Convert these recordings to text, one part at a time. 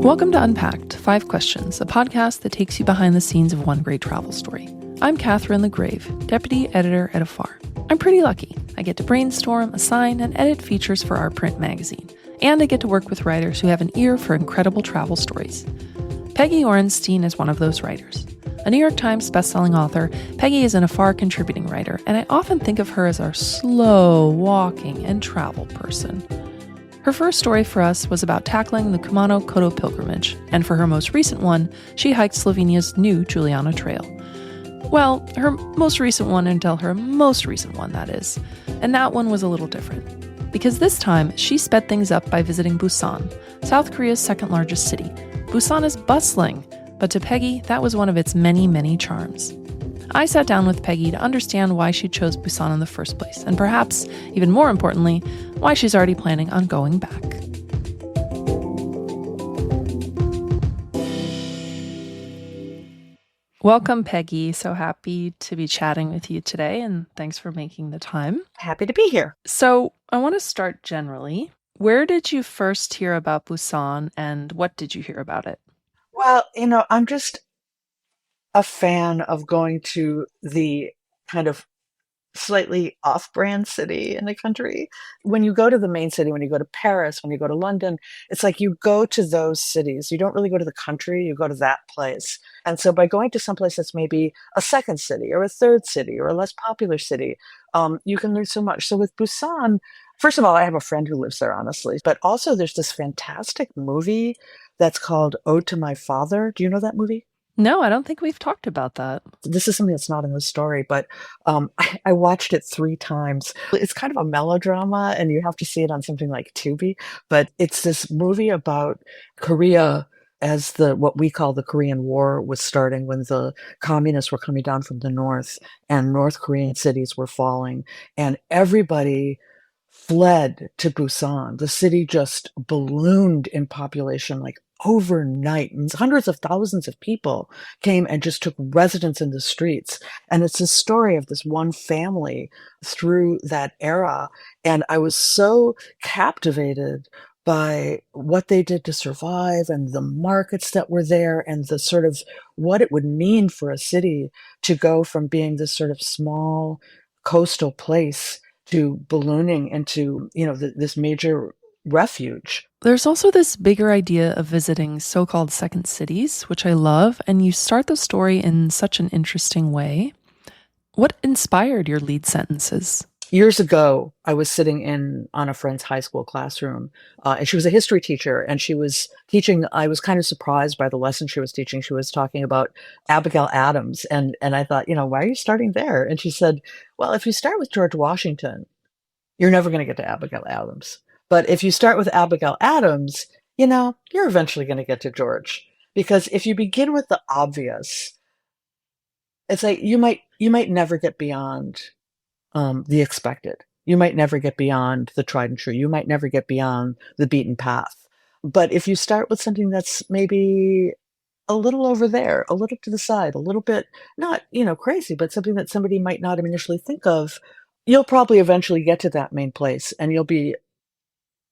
Welcome to Unpacked, 5 Questions, a podcast that takes you behind the scenes of one great travel story. I'm Catherine the Grave, Deputy Editor at Afar. I'm pretty lucky. I get to brainstorm, assign, and edit features for our print magazine. And I get to work with writers who have an ear for incredible travel stories. Peggy Orenstein is one of those writers. A New York Times bestselling author, Peggy is an Afar contributing writer, and I often think of her as our slow walking and travel person. Her first story for us was about tackling the Kumano Kodo pilgrimage, and for her most recent one, she hiked Slovenia's new Juliana Trail. Well, her most recent one until her most recent one, that is. And that one was a little different. Because this time, she sped things up by visiting Busan, South Korea's second largest city. Busan is bustling, but to Peggy, that was one of its many, many charms. I sat down with Peggy to understand why she chose Busan in the first place, and perhaps, even more importantly, why she's already planning on going back. Welcome, Peggy. So happy to be chatting with you today, and thanks for making the time. Happy to be here. So I want to start generally. Where did you first hear about Busan, and what did you hear about it? Well, I'm just a fan of going to the kind of slightly off-brand city in the country. When you go to the main city, when you go to Paris, when you go to London, it's like you go to those cities. You don't really go to the country, you go to that place. And so by going to someplace that's maybe a second city or a third city or a less popular city, you can learn so much. So with Busan, first of all, I have a friend who lives there, honestly, but also there's this fantastic movie that's called Ode to My Father. Do you know that movie? No, I don't think we've talked about that. This is something that's not in the story, but I watched it 3 times. It's kind of a melodrama, and you have to see it on something like Tubi, but it's this movie about Korea as what we call the Korean War was starting, when the communists were coming down from the north and North Korean cities were falling, and everybody fled to Busan. The city just ballooned in population like overnight. And hundreds of thousands of people came and just took residence in the streets. And it's a story of this one family through that era. And I was so captivated by what they did to survive and the markets that were there and the sort of what it would mean for a city to go from being this sort of small coastal place to ballooning into, this major refuge. There's also this bigger idea of visiting so-called second cities, which I love, and you start the story in such an interesting way. What inspired your lead sentences? Years ago, I was sitting on a friend's high school classroom, and she was a history teacher, and she was teaching. I was kind of surprised by the lesson she was teaching. She was talking about Abigail Adams, and I thought, why are you starting there? And she said, well, if you start with George Washington, you're never going to get to Abigail Adams. But if you start with Abigail Adams, you're eventually going to get to George. Because if you begin with the obvious, it's like you might never get beyond the expected. You might never get beyond the tried and true. You might never get beyond the beaten path. But if you start with something that's maybe a little over there, a little to the side, a little bit, not, crazy, but something that somebody might not initially think of, you'll probably eventually get to that main place and you'll be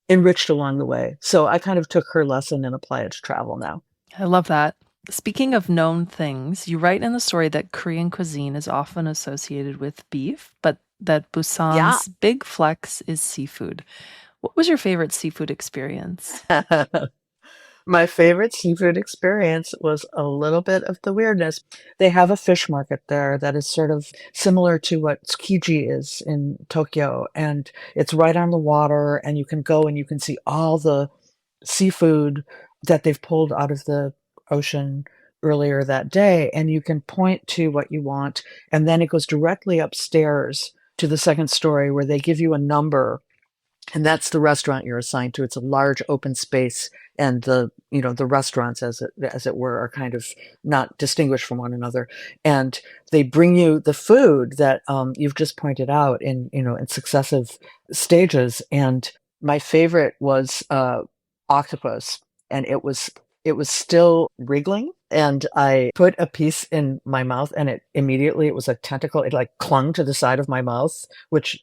enriched along the way. So I kind of took her lesson and apply it to travel now. I love that. Speaking of known things, you write in the story that Korean cuisine is often associated with beef, but that Busan's big flex is seafood. What was your favorite seafood experience? My favorite seafood experience was a little bit of the weirdness. They have a fish market there that is sort of similar to what Tsukiji is in Tokyo. And it's right on the water, and you can go and you can see all the seafood that they've pulled out of the ocean earlier that day. And you can point to what you want. And then it goes directly upstairs to the second story where they give you a number. And that's the restaurant you're assigned to. It's a large open space, and the restaurants, as it were, are kind of not distinguished from one another. And they bring you the food that you've just pointed out in successive stages. And my favorite was octopus, and it was still wriggling. And I put a piece in my mouth, and it was a tentacle. It like clung to the side of my mouth, which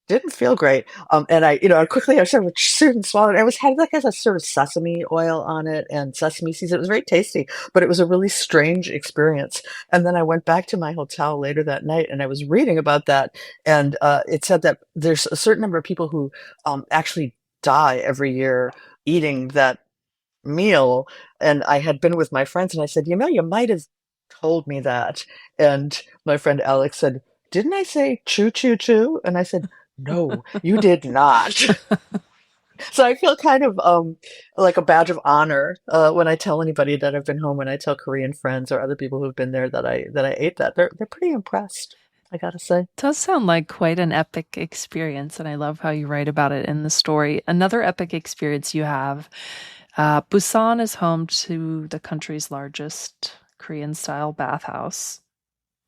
didn't feel great. And quickly I sort of chewed and swallowed. It was had like a sort of sesame oil on it and sesame seeds. It was very tasty, but it was a really strange experience. And then I went back to my hotel later that night and I was reading about that. And it said that there's a certain number of people who actually die every year eating that meal. And I had been with my friends and I said, you might have told me that. And my friend Alex said, didn't I say choo choo choo? And I said, no, you did not. So I feel kind of like a badge of honor when I tell anybody that I've been home, when I tell Korean friends or other people who've been there that I ate that. They're pretty impressed, I gotta say. Does sound like quite an epic experience, and I love how you write about it in the story. Another epic experience you have, Busan is home to the country's largest Korean-style bathhouse.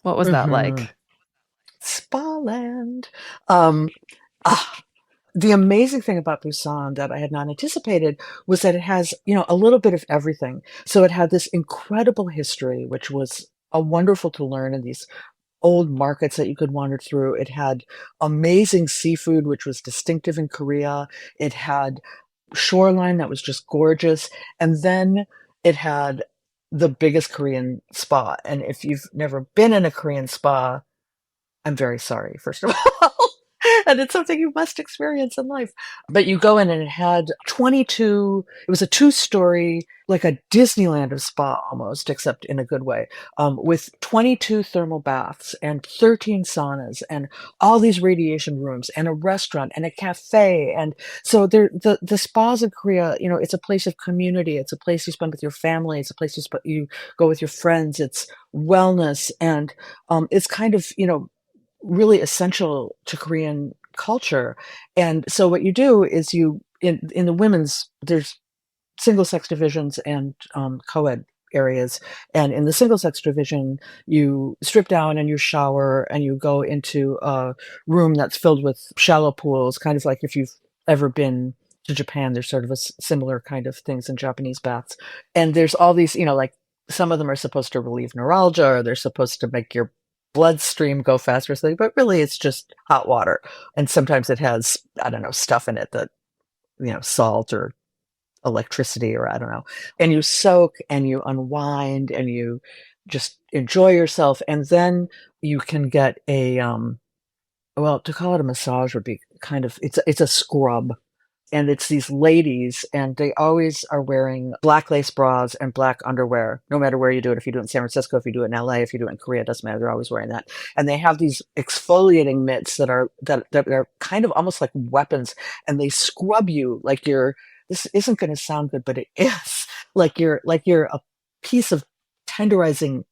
What was that Hmm. like? Spa land. Um, ah, the amazing thing about Busan that I had not anticipated was that it has, a little bit of everything. So it had this incredible history, which was wonderful to learn in these old markets that you could wander through. It had amazing seafood, which was distinctive in Korea. It had shoreline that was just gorgeous. And then it had the biggest Korean spa. And if you've never been in a Korean spa, I'm very sorry, first of all. And it's something you must experience in life. But you go in and it had 22, it was a two-story, like a Disneyland of spa almost, except in a good way, with 22 thermal baths and 13 saunas and all these radiation rooms and a restaurant and a cafe. And so the spas in Korea, it's a place of community. It's a place you spend with your family. It's a place you go with your friends. It's wellness. And it's kind of, really essential to Korean culture. And so what you do is in the women's, there's single sex divisions and co-ed areas. And in the single sex division, you strip down and you shower and you go into a room that's filled with shallow pools, kind of like if you've ever been to Japan, there's sort of similar kind of things in Japanese baths. And there's all these, like some of them are supposed to relieve neuralgia or they're supposed to make your bloodstream go faster or something, but really it's just hot water. And sometimes it has, I don't know, stuff in it that, salt or electricity or I don't know. And you soak and you unwind and you just enjoy yourself. And then you can get well, to call it a massage would be kind of, it's a scrub. And it's these ladies, and they always are wearing black lace bras and black underwear, no matter where you do it. If you do it in San Francisco, if you do it in LA, if you do it in Korea, it doesn't matter. They're always wearing that. And they have these exfoliating mitts that are kind of almost like weapons, and they scrub you like this isn't going to sound good, but it is like you're a piece of tenderizing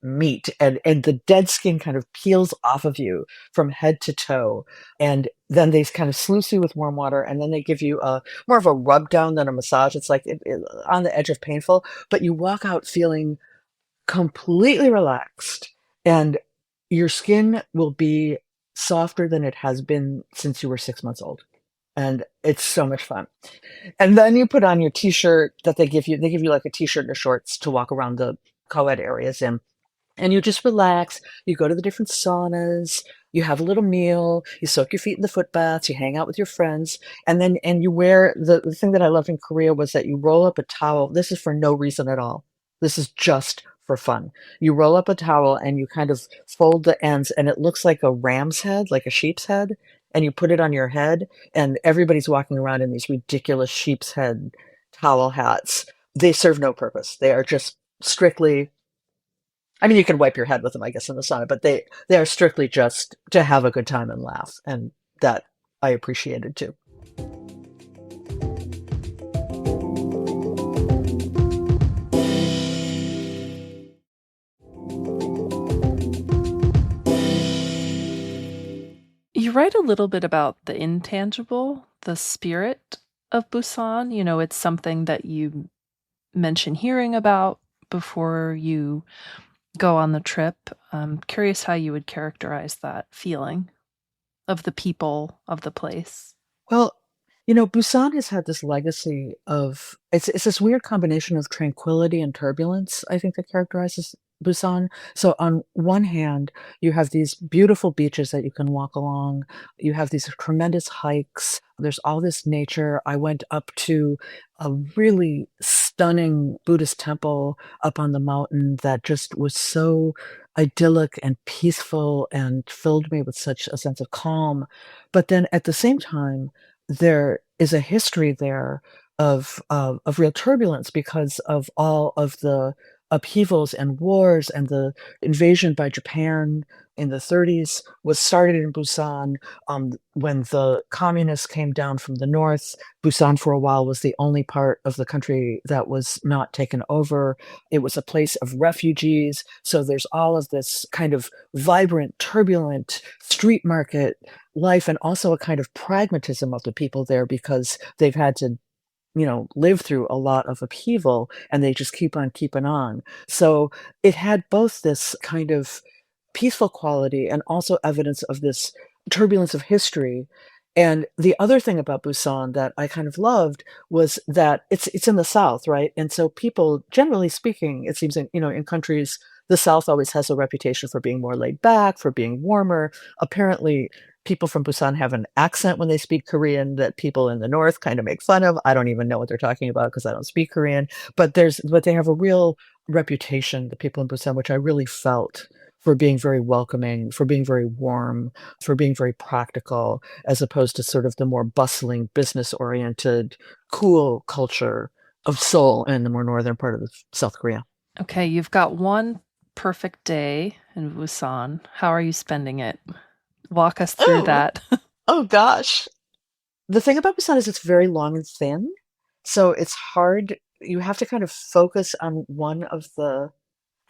meat, and the dead skin kind of peels off of you from head to toe. And then they kind of sluice you with warm water, and then they give you a more of a rub down than a massage. It's like on the edge of painful, but you walk out feeling completely relaxed, and your skin will be softer than it has been since you were 6 months old. And it's so much fun. And then you put on your t-shirt that they give you. They give you like a t-shirt and a shorts to walk around the co-ed areas in. And you just relax. You go to the different saunas. You have a little meal. You soak your feet in the foot baths. You hang out with your friends. And you wear the thing that I loved in Korea was that you roll up a towel. This is for no reason at all. This is just for fun. You roll up a towel and you kind of fold the ends and it looks like a ram's head, like a sheep's head. And you put it on your head and everybody's walking around in these ridiculous sheep's head towel hats. They serve no purpose. They are just strictly, I mean, you can wipe your head with them, I guess, in the sauna, but they are strictly just to have a good time and laugh, and that I appreciated too. You write a little bit about the intangible, the spirit of Busan. It's something that you mention hearing about before you go on the trip. I'm curious how you would characterize that feeling of the people of the place. Well, Busan has had this legacy of it's this weird combination of tranquility and turbulence. I think that characterizes Busan. So on one hand, you have these beautiful beaches that you can walk along. You have these tremendous hikes. There's all this nature. I went up to a really stunning Buddhist temple up on the mountain that just was so idyllic and peaceful and filled me with such a sense of calm. But then at the same time, there is a history there of real turbulence because of all of the upheavals and wars, and the invasion by Japan in the 30s was started in Busan. When the communists came down from the north, Busan for a while was the only part of the country that was not taken over. It was a place of refugees. So there's all of this kind of vibrant, turbulent street market life, and also a kind of pragmatism of the people there because they've had to live through a lot of upheaval, and they just keep on keeping on. So it had both this kind of peaceful quality and also evidence of this turbulence of history. And the other thing about Busan that I kind of loved was that it's in the South, right? And so people, generally speaking, it seems in countries, the South always has a reputation for being more laid back, for being warmer. Apparently, people from Busan have an accent when they speak Korean that people in the North kind of make fun of. I don't even know what they're talking about because I don't speak Korean. But they have a real reputation, the people in Busan, which I really felt for being very welcoming, for being very warm, for being very practical, as opposed to sort of the more bustling, business-oriented, cool culture of Seoul and the more northern part of South Korea. Okay, you've got one perfect day in Busan. How are you spending it? Walk us through Oh, that. oh gosh. The thing about Busan is it's very long and thin, so it's hard. You have to kind of focus on one of the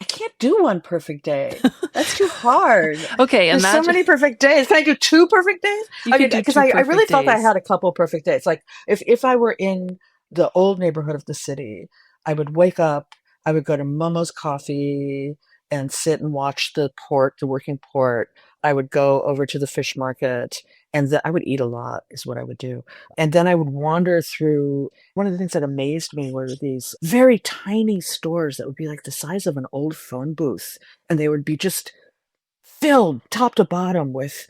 I can't do one perfect day. That's too hard. Okay, There's so imagine many perfect days. Can I do two perfect days? you I could mean, do because two I really perfect felt I days. had a couple perfect days. Like if I were in the old neighborhood of the city, I would wake up, I would go to Momo's Coffee and sit and watch the port, the working port. I would go over to the fish market, and I would eat a lot is what I would do. And then I would wander through. One of the things that amazed me were these very tiny stores that would be like the size of an old phone booth, and they would be just filled top to bottom with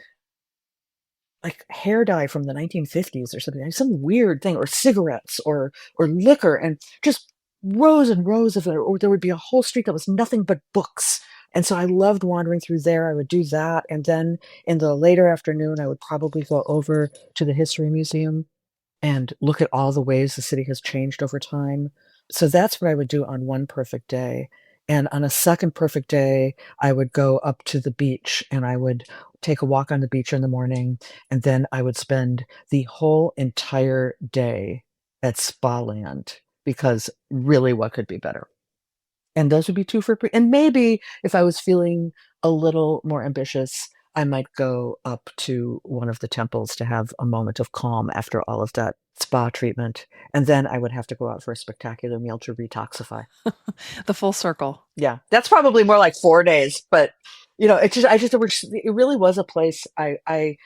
like hair dye from the 1950s or something, like some weird thing, or cigarettes or liquor, and just rows and rows of it. Or there would be a whole street that was nothing but books. And so I loved wandering through there. I would do that. And then in the later afternoon, I would probably go over to the History Museum and look at all the ways the city has changed over time. So that's what I would do on one perfect day. And on a second perfect day, I would go up to the beach and I would take a walk on the beach in the morning. And then I would spend the whole entire day at Spa Land, because really, what could be better? And those would be two for and maybe if I was feeling a little more ambitious, I might go up to one of the temples to have a moment of calm after all of that spa treatment, and then I would have to go out for a spectacular meal to detoxify. The full circle. Yeah, that's probably more like 4 days, but, it really was a place I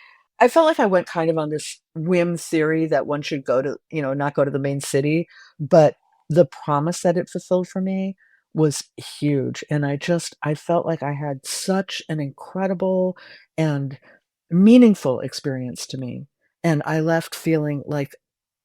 felt like I went kind of on this whim theory that one should go to, not go to the main city, but the promise that it fulfilled for me was huge, and I felt like I had such an incredible and meaningful experience to me, and I left feeling like,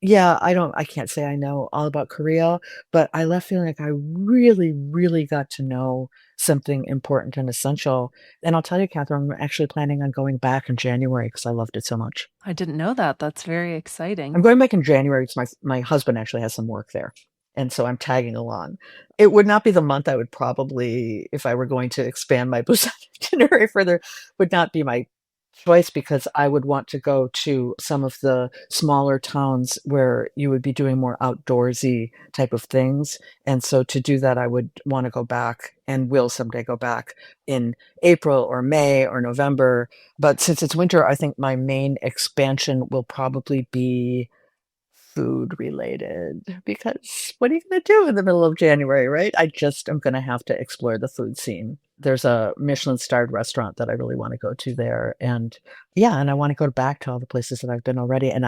yeah, I can't say I know all about Korea, but I left feeling like I really, really got to know something important and essential. And I'll tell you, Catherine, I'm actually planning on going back in January because I loved it so much. I didn't know that. That's very exciting. I'm going back in January because my husband actually has some work there, and so I'm tagging along. It would not be the month I would probably, if I were going to expand my Busan itinerary further, would not be my choice, because I would want to go to some of the smaller towns where you would be doing more outdoorsy type of things. And so to do that, I would want to go back, and will someday go back in April or May or November. But since it's winter, I think my main expansion will probably be food related, because what are you going to do in the middle of January, right? I just am going to have to explore the food scene. There's a Michelin starred restaurant that I really want to go to there. And yeah, and I want to go back to all the places that I've been already. And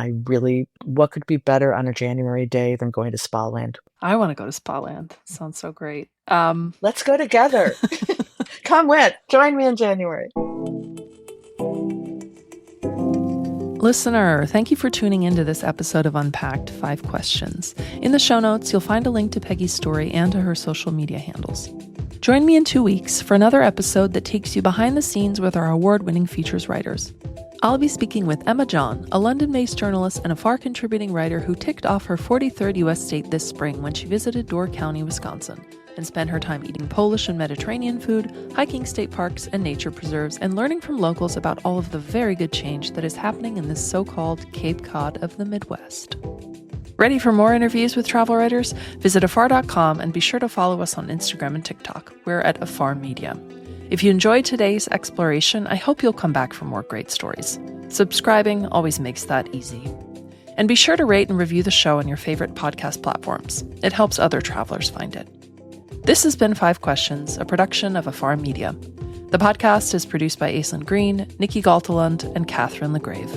what could be better on a January day than going to Spa Land? I want to go to Spa Land. Sounds so great. Let's go together. Come with. Join me in January. Listener, thank you for tuning into this episode of Unpacked 5 Questions. In the show notes, you'll find a link to Peggy's story and to her social media handles. Join me in 2 weeks for another episode that takes you behind the scenes with our award-winning features writers. I'll be speaking with Emma John, a London-based journalist and a far contributing writer who ticked off her 43rd U.S. state this spring when she visited Door County, Wisconsin, and spent her time eating Polish and Mediterranean food, hiking state parks and nature preserves, and learning from locals about all of the very good change that is happening in this so-called Cape Cod of the Midwest. Ready for more interviews with travel writers? Visit afar.com and be sure to follow us on Instagram and TikTok. We're at Afar Media. If you enjoyed today's exploration, I hope you'll come back for more great stories. Subscribing always makes that easy. And be sure to rate and review the show on your favorite podcast platforms. It helps other travelers find it. This has been 5 Questions, a production of Afar Media. The podcast is produced by Aislinn Green, Nikki Galtaland, and Catherine LeGrave.